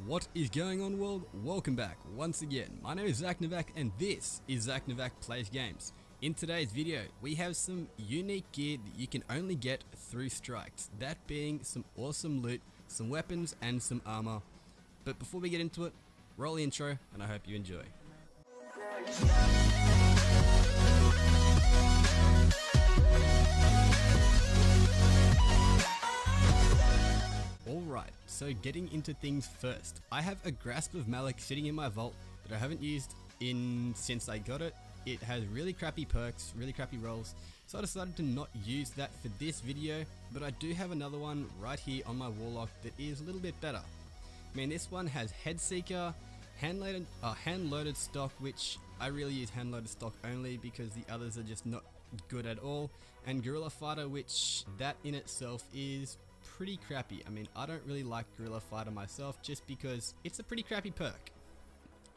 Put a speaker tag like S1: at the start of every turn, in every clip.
S1: What is going on, world? Welcome back once again. My name is Zach Novak and this is Zach Novak Plays Games. In today's video, we have some unique gear that you can only get through strikes. That being some awesome loot, some weapons and some armor. But before we get into it, roll the intro and I hope you enjoy. Alright, so getting into things first. I have a Grasp of Malik sitting in my vault that I haven't used since I got it. It has really crappy perks, really crappy rolls, so I decided to not use that for this video, but I do have another one right here on my Warlock that is a little bit better. I mean, this one has Head Seeker, hand-loaded stock, which I really use hand-loaded stock only because the others are just not good at all, and Gorilla Fighter, which that in itself is pretty crappy. I mean, I don't really like Gorilla Fighter myself just because it's a pretty crappy perk.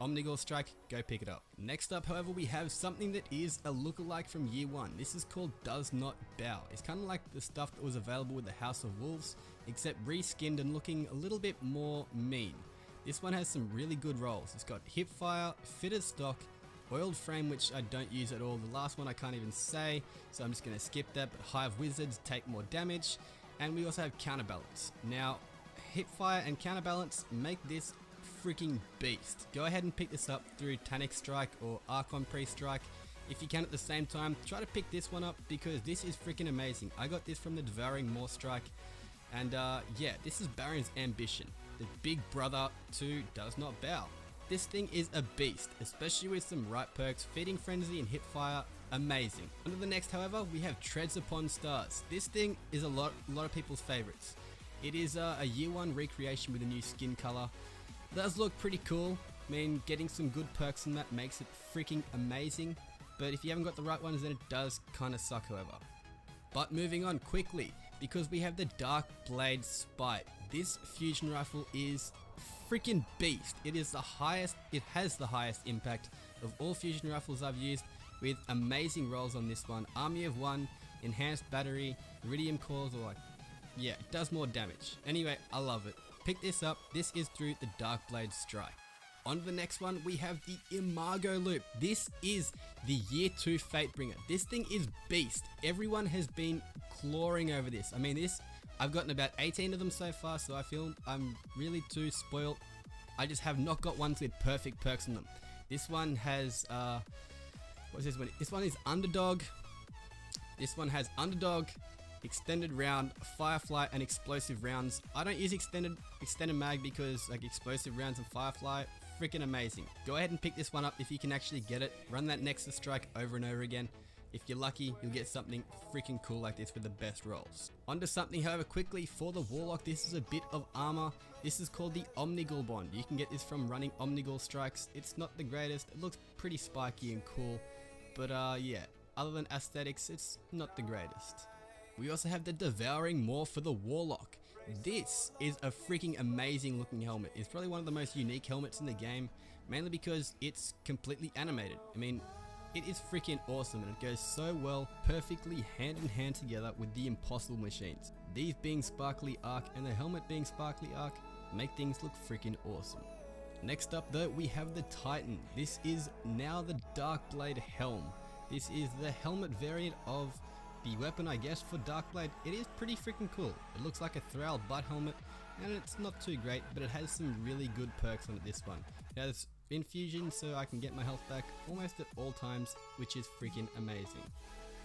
S1: Omnigore Strike, go pick it up. Next up, however, we have something that is a lookalike from year one. This is called Does Not Bow. It's kind of like the stuff that was available with the House of Wolves, except reskinned and looking a little bit more mean. This one has some really good rolls. It's got Hipfire, Fitted Stock, Oiled Frame, which I don't use at all. The last one I can't even say, so I'm just going to skip that, but Hive Wizards take more damage. And we also have Counterbalance. Now, Hipfire and Counterbalance make this freaking beast. Go ahead and pick this up through Tanic Strike or Archon Pre-Strike. If you can at the same time, try to pick this one up because this is freaking amazing. I got this from the Devouring Maw Strike. And yeah, this is Baron's Ambition, the big brother to Does Not Bow. This thing is a beast, especially with some right perks, Feeding Frenzy and Hipfire, amazing. Under the next, however, we have Treads Upon Stars. This thing is a lot of people's favorites. It is a year one recreation with a new skin color. It does look pretty cool. I mean, getting some good perks in that makes it freaking amazing. But if you haven't got the right ones, then it does kind of suck, however. But moving on quickly, because we have the Dark Blade Spite. This fusion rifle is freaking beast. It is the highest, it has the highest impact of all fusion rifles I've used, with amazing rolls on this one. Army of One, Enhanced Battery, Iridium Cores, or like, yeah, it does more damage. Anyway, I love it. Pick this up. This is through the Dark Blade Strike. On to the next one, we have the Imago Loop. This is the Year 2 Fatebringer. This thing is beast. Everyone has been clawing over this. I mean, I've gotten about 18 of them so far, so I feel I'm really too spoiled. I just have not got ones with perfect perks on them. This one has, what's this one? This one is Underdog. This one has Underdog, Extended Round, Firefly, and Explosive Rounds. I don't use extended mag because like Explosive Rounds and Firefly, freaking amazing. Go ahead and pick this one up if you can actually get it. Run that Nexus Strike over and over again. If you're lucky, you'll get something freaking cool like this with the best rolls. Onto something, however, quickly for the Warlock. This is a bit of armor. This is called the Omnigore Bond. You can get this from running Omnigore Strikes. It's not the greatest. It looks pretty spiky and cool. But yeah, other than aesthetics, it's not the greatest. We also have the Devouring Maw for the Warlock. This is a freaking amazing looking helmet. It's probably one of the most unique helmets in the game, mainly because it's completely animated. I mean, it is freaking awesome and it goes so well, perfectly hand in hand together with the Impossible Machines. These being Sparkly Arc and the helmet being Sparkly Arc make things look freaking awesome. Next up though, we have the Titan. This is now the Dark Blade Helm. This is the helmet variant of the weapon, I guess, for Dark Blade. It is pretty freaking cool. It looks like a Thrall butt helmet and it's not too great, but it has some really good perks on it, this one. It has Infusion, so I can get my health back almost at all times, which is freaking amazing.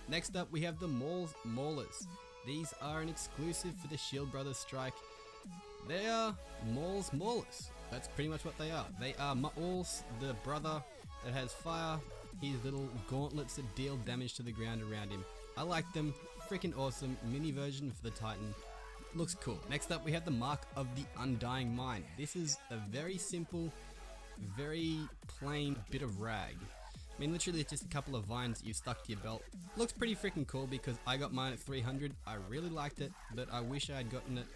S1: Next up, we have the Maulers. These are an exclusive for the Shield Brothers Strike. They are Maulers. That's pretty much what they are. They are Mauls, the brother that has fire, his little gauntlets that deal damage to the ground around him. I like them, freaking awesome, mini version for the Titan. Looks cool. Next up, we have the Mark of the Undying Mind. This is a very simple, very plain bit of rag. I mean, literally it's just a couple of vines that you stuck to your belt. Looks pretty freaking cool because I got mine at 300. I really liked it, but I wish I had gotten it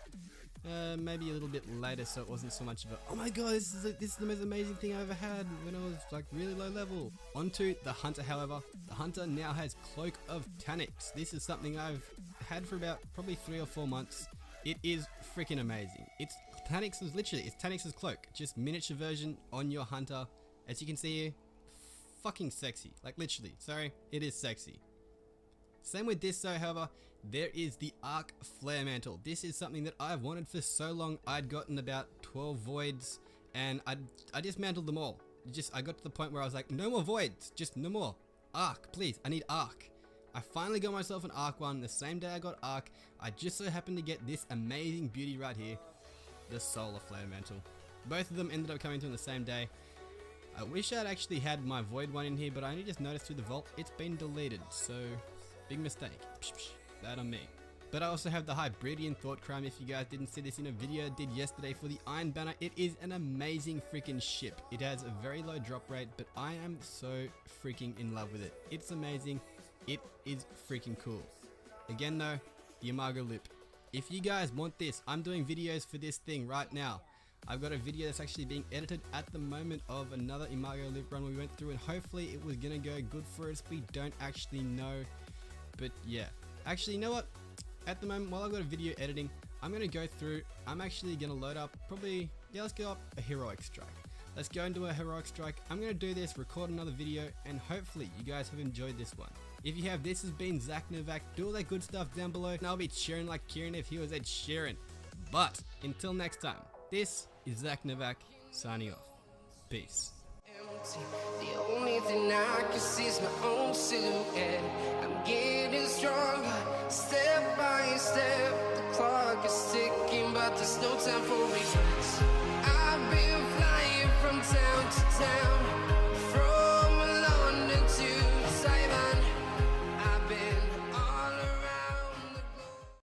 S1: maybe a little bit later, so it wasn't so much of a, oh my god, this is the most amazing thing I ever had when I was like really low level. Onto the Hunter, however. The Hunter now has Cloak of Tanics. This is something I've had for about probably 3 or 4 months. It is freaking amazing. It's Tanix's, literally, it's Tanix's cloak. Just miniature version on your hunter. As you can see here, fucking sexy. Like literally, sorry, it is sexy. Same with this though, however, there is the Arc Flare Mantle. This is something that I've wanted for so long. I'd gotten about 12 voids and I dismantled them all. I got to the point where I was like, no more voids, just no more. Arc, please, I need Arc. I finally got myself an Arc one. The same day I got Arc, I just so happened to get this amazing beauty right here, the Solar Flare Mantle. Both of them ended up coming to on the same day. I wish I'd actually had my Void one in here, but I only just noticed through the vault it's been deleted, so big mistake. Bad on me. But I also have the Hybridian Thought Crime. If you guys didn't see this in a video I did yesterday for the Iron Banner, it is an amazing freaking ship. It has a very low drop rate, but I am so freaking in love with it. It's amazing. It is freaking cool. Again though, the Imago Loop. If you guys want this, I'm doing videos for this thing right now. I've got a video that's actually being edited at the moment of another Imago Loop run we went through, and hopefully it was gonna go good for us. We don't actually know, but yeah. Actually, you know what? At the moment, while I've got a video editing, I'm gonna go through. I'm actually gonna load up probably, yeah, let's go up a Heroic Strike. Let's go into a Heroic Strike. I'm gonna do this, record another video, and hopefully you guys have enjoyed this one. If you have, this has been Zach Novak. Do all that good stuff down below, and I'll be cheering like Kieran if he was Ed Sheeran. But until next time, this is Zach Novak signing off. Peace.
S2: The only thing I can see is my own silhouette. I'm getting stronger, step by step.